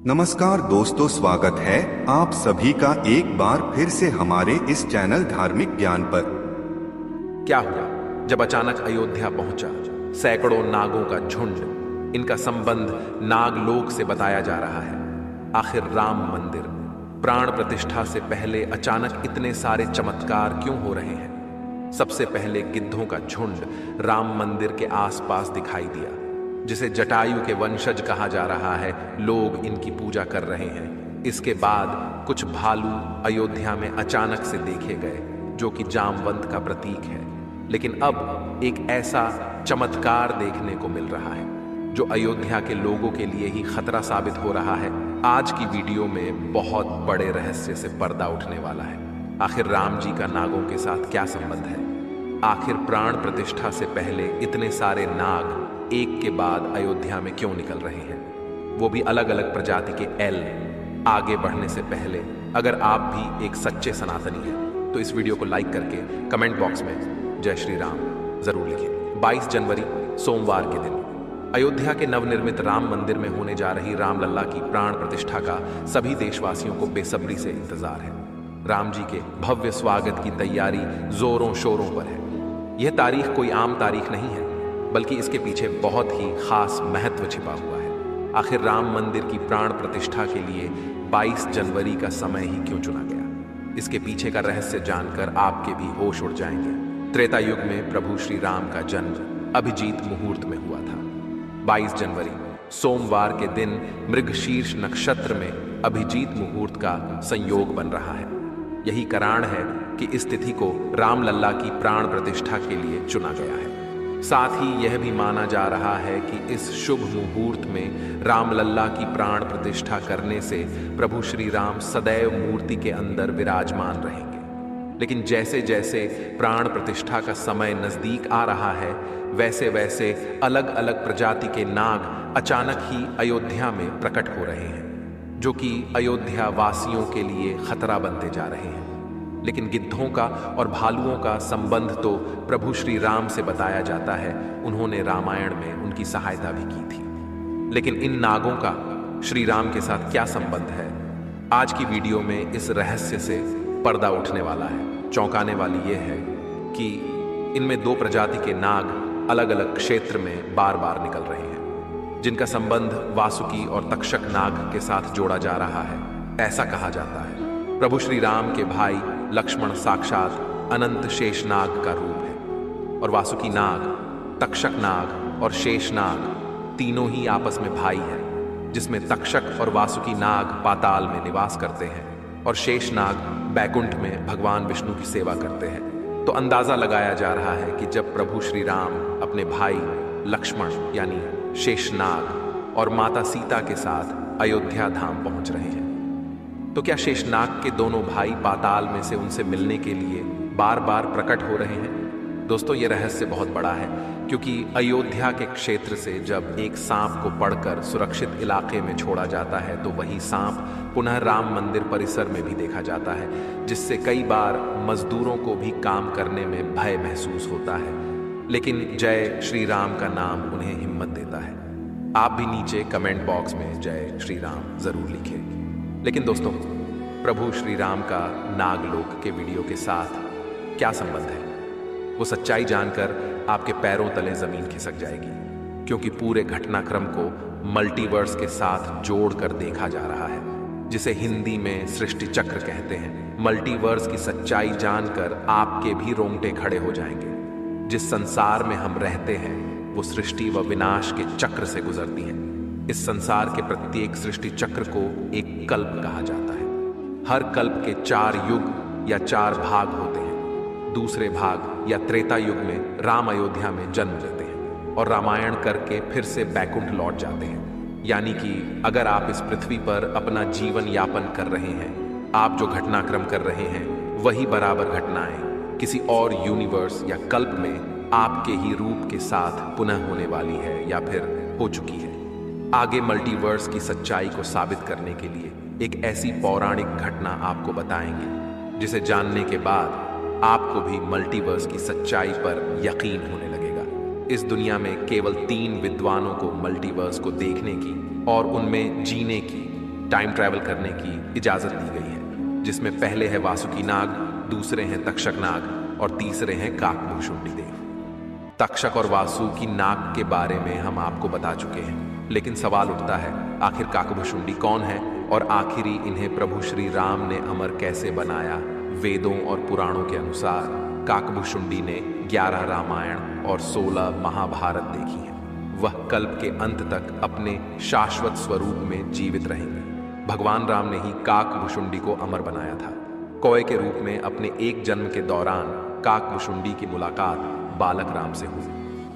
नमस्कार दोस्तों, स्वागत है आप सभी का एक बार फिर से हमारे इस चैनल धार्मिक ज्ञान पर। क्या हुआ जब अचानक अयोध्या पहुंचा सैकड़ों नागों का झुंड। इनका संबंध नागलोक से बताया जा रहा है। आखिर राम मंदिर प्राण प्रतिष्ठा से पहले अचानक इतने सारे चमत्कार क्यों हो रहे हैं? सबसे पहले गिद्धों का झुंड राम मंदिर के आसपास दिखाई दिया, जिसे जटायु के वंशज कहा जा रहा है। लोग इनकी पूजा कर रहे हैं। इसके बाद कुछ भालू अयोध्या में अचानक से देखे गए, जो कि जामवंत का प्रतीक है। लेकिन अब एक ऐसा चमत्कार देखने को मिल रहा है जो अयोध्या के लोगों के लिए ही खतरा साबित हो रहा है। आज की वीडियो में बहुत बड़े रहस्य से पर्दा उठने वाला है। आखिर राम जी का नागों के साथ क्या संबंध है? आखिर प्राण प्रतिष्ठा से पहले इतने सारे नाग एक के बाद अयोध्या में क्यों निकल रहे हैं, वो भी अलग अलग प्रजाति के एल। आगे बढ़ने से पहले अगर आप भी एक सच्चे सनातनी हैं तो इस वीडियो को लाइक करके कमेंट बॉक्स में जय श्री राम जरूर लिखें। 22 जनवरी सोमवार के दिन अयोध्या के नवनिर्मित राम मंदिर में होने जा रही रामलला की प्राण प्रतिष्ठा का सभी देशवासियों को बेसब्री से इंतजार है। राम जी के भव्य स्वागत की तैयारी जोरों शोरों पर है। यह तारीख कोई आम तारीख नहीं है, बल्कि इसके पीछे बहुत ही खास महत्व छिपा हुआ है। आखिर राम मंदिर की प्राण प्रतिष्ठा के लिए 22 जनवरी का समय ही क्यों चुना गया? इसके पीछे का रहस्य जानकर आपके भी होश उड़ जाएंगे। त्रेता युग में प्रभु श्री राम का जन्म अभिजीत मुहूर्त में हुआ था। 22 जनवरी सोमवार के दिन मृगशीर्ष नक्षत्र में अभिजीत मुहूर्त का संयोग बन रहा है। यही कारण है कि इस तिथि को रामलला की प्राण प्रतिष्ठा के लिए चुना गया है। साथ ही यह भी माना जा रहा है कि इस शुभ मुहूर्त में रामलल्ला की प्राण प्रतिष्ठा करने से प्रभु श्री राम सदैव मूर्ति के अंदर विराजमान रहेंगे। लेकिन जैसे जैसे प्राण प्रतिष्ठा का समय नजदीक आ रहा है, वैसे वैसे अलग अलग प्रजाति के नाग अचानक ही अयोध्या में प्रकट हो रहे हैं, जो कि अयोध्या वासियों के लिए खतरा बनते जा रहे हैं। लेकिन गिद्धों का और भालुओं का संबंध तो प्रभु श्री राम से बताया जाता है। उन्होंने रामायण में उनकी सहायता भी की थी। लेकिन इन नागों का श्री राम के साथ क्या संबंध है? आज की वीडियो में इस रहस्य से पर्दा उठने वाला है। चौंकाने वाली यह है कि इनमें दो प्रजाति के नाग अलग अलग क्षेत्र में बार बार निकल रहे हैं, जिनका संबंध वासुकी और तक्षक नाग के साथ जोड़ा जा रहा है। ऐसा कहा जाता है प्रभु श्री राम के भाई लक्ष्मण साक्षात अनंत शेषनाग का रूप है, और वासुकी नाग, तक्षक नाग और शेषनाग तीनों ही आपस में भाई हैं, जिसमें तक्षक और वासुकी नाग पाताल में निवास करते हैं और शेषनाग बैकुंठ में भगवान विष्णु की सेवा करते हैं। तो अंदाजा लगाया जा रहा है कि जब प्रभु श्री राम अपने भाई लक्ष्मण यानी शेषनाग और माता सीता के साथ अयोध्या धाम पहुंच रहे हैं, तो क्या शेषनाग के दोनों भाई पाताल में से उनसे मिलने के लिए बार बार प्रकट हो रहे हैं? दोस्तों, ये रहस्य बहुत बड़ा है, क्योंकि अयोध्या के क्षेत्र से जब एक सांप को पकड़कर सुरक्षित इलाके में छोड़ा जाता है, तो वही सांप पुनः राम मंदिर परिसर में भी देखा जाता है, जिससे कई बार मजदूरों को भी काम करने में भय महसूस होता है। लेकिन जय श्री राम का नाम उन्हें हिम्मत देता है। आप भी नीचे कमेंट बॉक्स में जय श्री राम जरूर लिखें। लेकिन दोस्तों, प्रभु श्री राम का नागलोक के वीडियो के साथ क्या संबंध है? वो सच्चाई जानकर आपके पैरों तले जमीन खिसक जाएगी, क्योंकि पूरे घटनाक्रम को मल्टीवर्स के साथ जोड़कर देखा जा रहा है, जिसे हिंदी में सृष्टि चक्र कहते हैं। मल्टीवर्स की सच्चाई जानकर आपके भी रोंगटे खड़े हो जाएंगे। जिस संसार में हम रहते हैं वो सृष्टि व विनाश के चक्र से गुजरती है। इस संसार के प्रत्येक सृष्टि चक्र को एक कल्प कहा जाता है। हर कल्प के 4 युग या 4 भाग होते हैं। दूसरे भाग या त्रेता युग में राम अयोध्या में जन्म लेते हैं और रामायण करके फिर से बैकुंठ लौट जाते हैं। यानी कि अगर आप इस पृथ्वी पर अपना जीवन यापन कर रहे हैं, आप जो घटनाक्रम कर रहे हैं वही बराबर घटनाएं किसी और यूनिवर्स या कल्प में आपके ही रूप के साथ पुनः होने वाली है या फिर हो चुकी है। आगे मल्टीवर्स की सच्चाई को साबित करने के लिए एक ऐसी पौराणिक घटना आपको बताएंगे, जिसे जानने के बाद आपको भी मल्टीवर्स की सच्चाई पर यकीन होने लगेगा। इस दुनिया में केवल 3 विद्वानों को मल्टीवर्स को देखने की और उनमें जीने की टाइम ट्रैवल करने की इजाजत दी गई है, जिसमें पहले है वासुकी नाग, दूसरे हैं तक्षक नाग और तीसरे हैं काकभुशुंडी देव। तक्षक और वासुकी नाग के बारे में हम आपको बता चुके हैं, लेकिन सवाल उठता है आखिर काकभुशुंडी कौन है और आखिरी इन्हें प्रभु श्री राम ने अमर कैसे बनाया। वेदों और पुराणों के अनुसार काकभुशुंडी ने 11 रामायण और 16 महाभारत देखी हैं। वह कल्प के अंत तक अपने शाश्वत स्वरूप में जीवित रहेंगे। भगवान राम ने ही काकभुशुंडी को अमर बनाया था। कौए के रूप में अपने एक जन्म के दौरान काकभुशुंडी की मुलाकात बालक राम से हुई।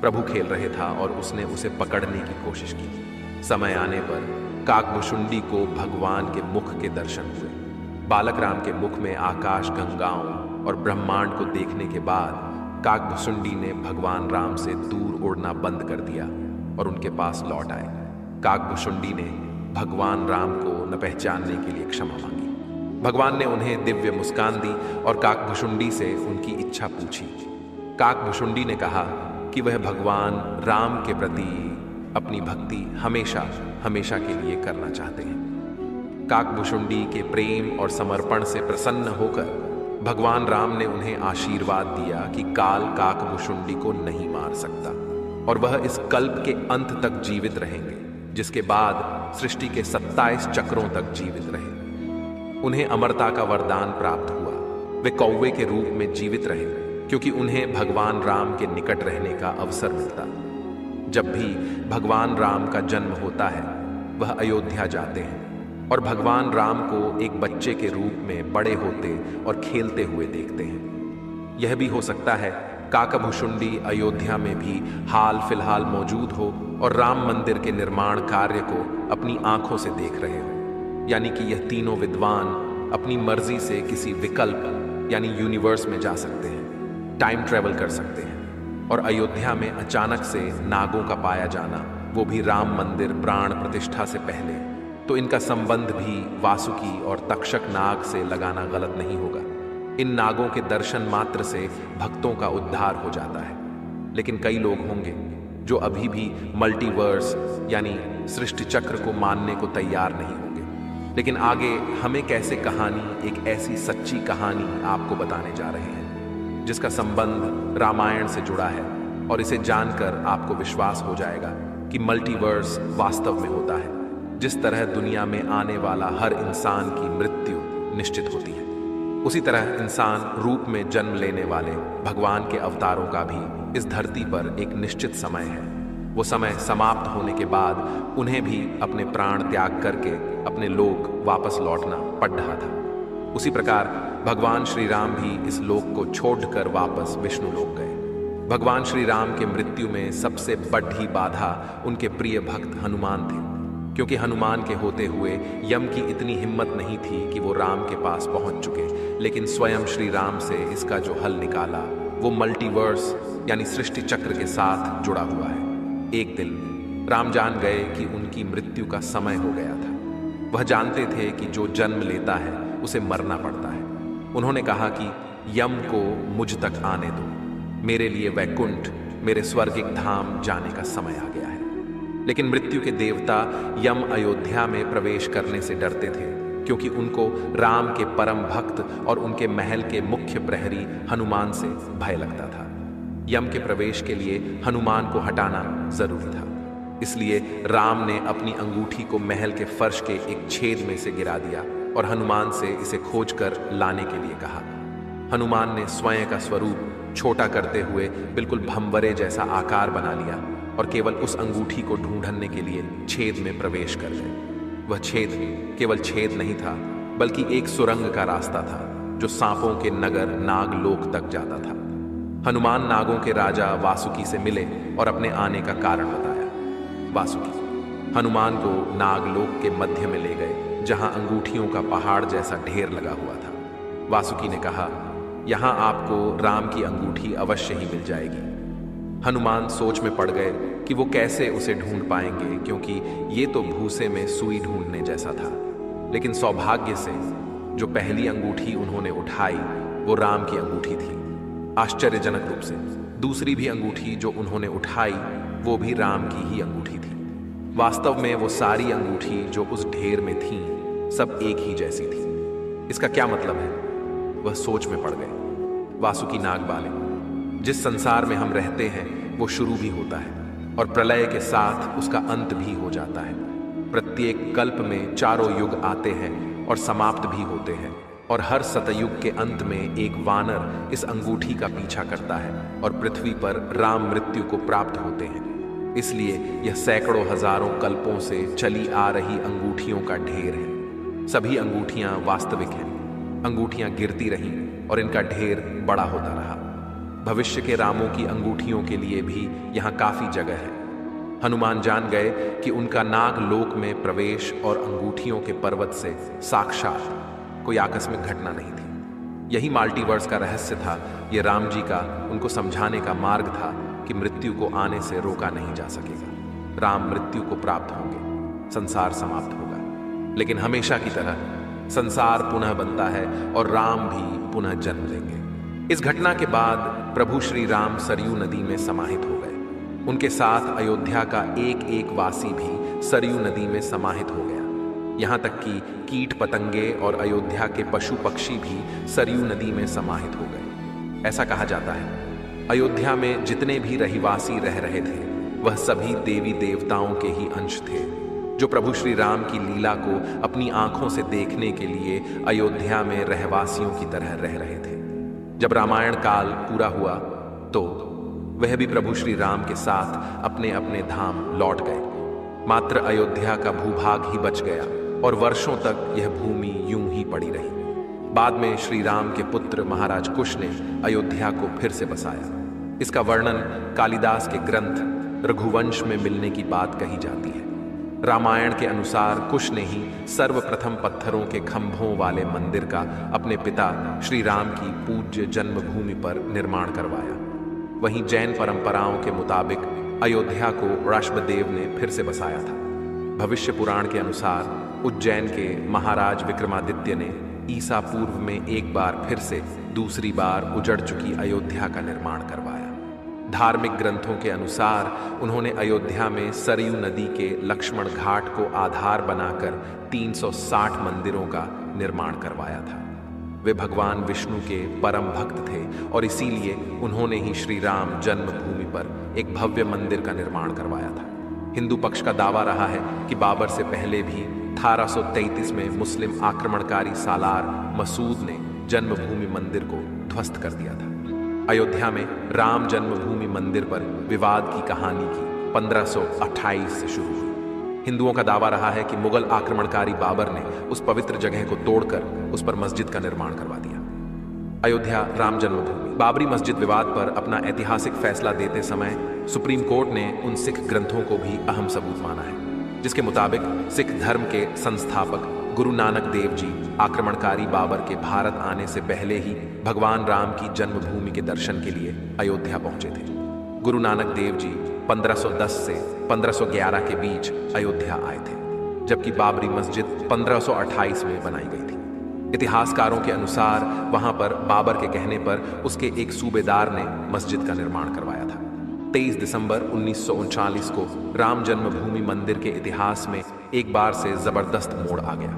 प्रभु खेल रहे था और उसने उसे पकड़ने की कोशिश की। समय आने पर काकभुशुंडी को भगवान के मुख के दर्शन हुए। बालक राम के मुख में आकाश गंगाओं और ब्रह्मांड को देखने के बाद काकभुशुंडी ने भगवान राम से दूर उड़ना बंद कर दिया और उनके पास लौट आए। काकभुशुंडी ने भगवान राम को न पहचानने के लिए क्षमा मांगी। भगवान ने उन्हें दिव्य मुस्कान दी और काकभुशुंडी से उनकी इच्छा पूछी। काकभुशुंडी ने कहा कि वह भगवान राम के प्रति अपनी भक्ति हमेशा हमेशा के लिए करना चाहते हैं। काकभुशुंडी के प्रेम और समर्पण से प्रसन्न होकर भगवान राम ने उन्हें आशीर्वाद दिया कि काल काकभुशुंडी को नहीं मार सकता और वह इस कल्प के अंत तक जीवित रहेंगे, जिसके बाद सृष्टि के 27 चक्रों तक जीवित रहेंगे। उन्हें अमरता का वरदान प्राप्त हुआ। वे कौवे के रूप में जीवित रहे क्योंकि उन्हें भगवान राम के निकट रहने का अवसर मिलता। जब भी भगवान राम का जन्म होता है वह अयोध्या जाते हैं और भगवान राम को एक बच्चे के रूप में बड़े होते और खेलते हुए देखते हैं। यह भी हो सकता है काकभुशुंडी अयोध्या में भी हाल फिलहाल मौजूद हो और राम मंदिर के निर्माण कार्य को अपनी आंखों से देख रहे हो, यानी कि यह तीनों विद्वान अपनी मर्जी से किसी विकल्प यानी यूनिवर्स में जा सकते हैं, टाइम ट्रेवल कर सकते हैं। और अयोध्या में अचानक से नागों का पाया जाना, वो भी राम मंदिर प्राण प्रतिष्ठा से पहले, तो इनका संबंध भी वासुकी और तक्षक नाग से लगाना गलत नहीं होगा। इन नागों के दर्शन मात्र से भक्तों का उद्धार हो जाता है। लेकिन कई लोग होंगे जो अभी भी मल्टीवर्स यानी सृष्टि चक्र को मानने को तैयार नहीं होंगे। लेकिन आगे हमें कैसे कहानी, एक ऐसी सच्ची कहानी आपको बताने जा रहे हैं जिसका संबंध रामायण से जुड़ा है, और इसे जानकर आपको विश्वास हो जाएगा कि मल्टीवर्स वास्तव में होता है। जिस तरह दुनिया में आने वाला हर इंसान की मृत्यु निश्चित होती है, उसी तरह इंसान रूप में जन्म लेने वाले भगवान के अवतारों का भी इस धरती पर एक निश्चित समय है। वो समय समाप्त होने के बाद उन्हें भी अपने प्राण त्याग करके अपने लोक वापस लौटना पड़ रहा था। उसी प्रकार भगवान श्री राम भी इस लोक को छोड़कर वापस विष्णु लोक गए। भगवान श्री राम के मृत्यु में सबसे बड़ी बाधा उनके प्रिय भक्त हनुमान थे, क्योंकि हनुमान के होते हुए यम की इतनी हिम्मत नहीं थी कि वो राम के पास पहुंच चुके, लेकिन स्वयं श्री राम से इसका जो हल निकाला वो मल्टीवर्स यानी सृष्टि चक्र के साथ जुड़ा हुआ है। एक दिन राम जान गए कि उनकी मृत्यु का समय हो गया था। वह जानते थे कि जो जन्म लेता है उसे मरना पड़ता है। उन्होंने कहा कि यम को मुझ तक आने दो, मेरे लिए वैकुंठ, मेरे स्वर्गिक धाम जाने का समय आ गया है। लेकिन मृत्यु के देवता यम अयोध्या में प्रवेश करने से डरते थे, क्योंकि उनको राम के परम भक्त और उनके महल के मुख्य प्रहरी हनुमान से भय लगता था। यम के प्रवेश के लिए हनुमान को हटाना जरूरी था, इसलिए राम ने अपनी अंगूठी को महल के फर्श के एक छेद में से गिरा दिया और हनुमान से इसे खोजकर लाने के लिए कहा। हनुमान ने स्वयं का स्वरूप छोटा करते हुए बिल्कुल भंवरे जैसा आकार बना लिया और केवल उस अंगूठी को ढूंढने के लिए छेद में प्रवेश कर गए। वह छेद केवल छेद नहीं था, बल्कि एक सुरंग का रास्ता था जो सांपों के नगर नागलोक तक जाता था। हनुमान नागों के राजा वासुकी से मिले और अपने आने का कारण बताया। वासुकी हनुमान को नागलोक के मध्य में ले गए, जहां अंगूठियों का पहाड़ जैसा ढेर लगा हुआ था। वासुकी ने कहा, यहाँ आपको राम की अंगूठी अवश्य ही मिल जाएगी। हनुमान सोच में पड़ गए कि वो कैसे उसे ढूंढ पाएंगे, क्योंकि ये तो भूसे में सुई ढूंढने जैसा था। लेकिन सौभाग्य से जो पहली अंगूठी उन्होंने उठाई वो राम की अंगूठी थी। आश्चर्यजनक रूप से दूसरी भी अंगूठी जो उन्होंने उठाई वो भी राम की ही अंगूठी थी। वास्तव में वो सारी अंगूठी जो उस ढेर में थीं सब एक ही जैसी थी। इसका क्या मतलब है? वह सोच में पड़ गए। वासुकी नाग बाले, जिस संसार में हम रहते हैं वो शुरू भी होता है और प्रलय के साथ उसका अंत भी हो जाता है। प्रत्येक कल्प में चारों युग आते हैं और समाप्त भी होते हैं, और हर सतयुग के अंत में एक वानर इस अंगूठी का पीछा करता है और पृथ्वी पर राम मृत्यु को प्राप्त होते हैं। इसलिए यह सैकड़ों हजारों कल्पों से चली आ रही अंगूठियों का ढेर है। सभी अंगूठियां वास्तविक हैं। अंगूठियां गिरती रहीं और इनका ढेर बड़ा होता रहा। भविष्य के रामों की अंगूठियों के लिए भी यहाँ काफी जगह है। हनुमान जान गए कि उनका नाग लोक में प्रवेश और अंगूठियों के पर्वत से साक्षात कोई आकस्मिक घटना नहीं थी। यही मल्टीवर्स का रहस्य था। यह राम जी का उनको समझाने का मार्ग था कि मृत्यु को आने से रोका नहीं जा सकेगा। राम मृत्यु को प्राप्त होंगे, संसार समाप्त होगा, लेकिन हमेशा की तरह संसार पुनः बनता है और राम भी पुनः जन्म लेंगे। इस घटना के बाद प्रभु श्री राम सरयू नदी में समाहित हो गए। उनके साथ अयोध्या का एक एक वासी भी सरयू नदी में समाहित हो गया। यहाँ तक कि कीट पतंगे और अयोध्या के पशु पक्षी भी सरयू नदी में समाहित हो गए। ऐसा कहा जाता है अयोध्या में जितने भी रहिवासी रह रहे थे वह सभी देवी देवताओं के ही अंश थे, जो प्रभु श्री राम की लीला को अपनी आंखों से देखने के लिए अयोध्या में रहवासियों की तरह रह रहे थे। जब रामायण काल पूरा हुआ तो वह भी प्रभु श्री राम के साथ अपने अपने धाम लौट गए। मात्र अयोध्या का भूभाग ही बच गया और वर्षों तक यह भूमि यूं ही पड़ी रही। बाद में श्री राम के पुत्र महाराज कुश ने अयोध्या को फिर से बसाया। इसका वर्णन कालिदास के ग्रंथ रघुवंश में मिलने की बात कही जाती है। रामायण के अनुसार कुश ने ही सर्वप्रथम पत्थरों के खंभों वाले मंदिर का अपने पिता श्री राम की पूज्य जन्मभूमि पर निर्माण करवाया। वहीं जैन परंपराओं के मुताबिक अयोध्या को ऋषभदेव ने फिर से बसाया था। भविष्य पुराण के अनुसार उज्जैन के महाराज विक्रमादित्य ने ईसा पूर्व में एक बार फिर से दूसरी बार उजड़ चुकी अयोध्या का निर्माण करवाया। धार्मिक ग्रंथों के अनुसार उन्होंने अयोध्या में सरयू नदी के लक्ष्मण घाट को आधार बनाकर 360 मंदिरों का निर्माण करवाया था। वे भगवान विष्णु के परम भक्त थे और इसीलिए उन्होंने ही श्री राम जन्मभूमि पर एक भव्य मंदिर का निर्माण करवाया था। हिंदू पक्ष का दावा रहा है कि बाबर से पहले भी 1833 में मुस्लिम आक्रमणकारी सालार मसूद ने जन्मभूमि मंदिर को ध्वस्त कर दिया था। अयोध्या में राम जन्मभूमि मंदिर पर विवाद की कहानी की 1528 से शुरू हुई। हिंदुओं का दावा रहा है कि मुगल आक्रमणकारी बाबर ने उस पवित्र जगह को तोड़कर उस पर मस्जिद का निर्माण करवा दिया। अयोध्या राम जन्मभूमि बाबरी मस्जिद विवाद पर अपना ऐतिहासिक फैसला देते समय सुप्रीम कोर्ट ने उन सिख ग्रंथों को भी अहम सबूत माना है, जिसके मुताबिक सिख धर्म के संस्थापक गुरु नानक देव जी आक्रमणकारी बाबर के भारत आने से पहले ही भगवान राम की जन्मभूमि के दर्शन के लिए अयोध्या पहुंचे थे। गुरु नानक देव जी 1510 से 1511 के बीच अयोध्या आए थे, जबकि बाबरी मस्जिद 1528 में बनाई गई थी। इतिहासकारों के अनुसार वहां पर बाबर के कहने पर उसके एक सूबेदार ने मस्जिद का निर्माण करवाया था। 23 दिसंबर 1939 को राम जन्मभूमि मंदिर के इतिहास में एक बार से जबरदस्त मोड़ आ गया।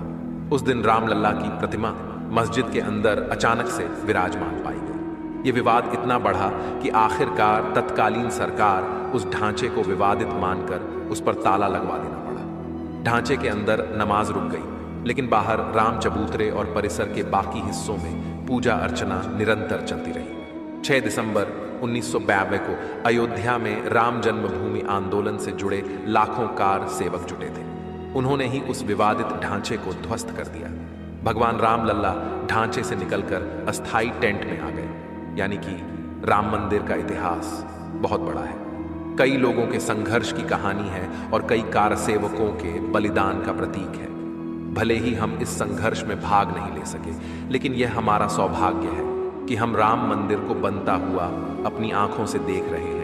उस दिन रामलल्ला की प्रतिमा मस्जिद के अंदर अचानक से विराजमान पाई गई। ये विवाद इतना बढ़ा कि आखिरकार तत्कालीन सरकार उस ढांचे को विवादित मानकर उस पर ताला लगवा देना पड़ा। ढांचे के अंदर नमाज रुक गई, लेकिन बाहर राम चबूतरे और परिसर के बाकी हिस्सों में पूजा अर्चना निरंतर चलती रही। 6 दिसंबर 1992 को अयोध्या में राम जन्मभूमि आंदोलन से जुड़े लाखों कार सेवक जुटे थे। उन्होंने ही उस विवादित ढांचे को ध्वस्त कर दिया। भगवान रामलल्ला ढांचे से निकलकर अस्थाई टेंट में आ गए। यानी कि राम मंदिर का इतिहास बहुत बड़ा है। कई लोगों के संघर्ष की कहानी है और कई कारसेवकों के बलिदान का प्रतीक है। भले ही हम इस संघर्ष में भाग नहीं ले सके, लेकिन यह हमारा सौभाग्य है कि हम राम मंदिर को बनता हुआ अपनी आंखों से देख रहे हैं।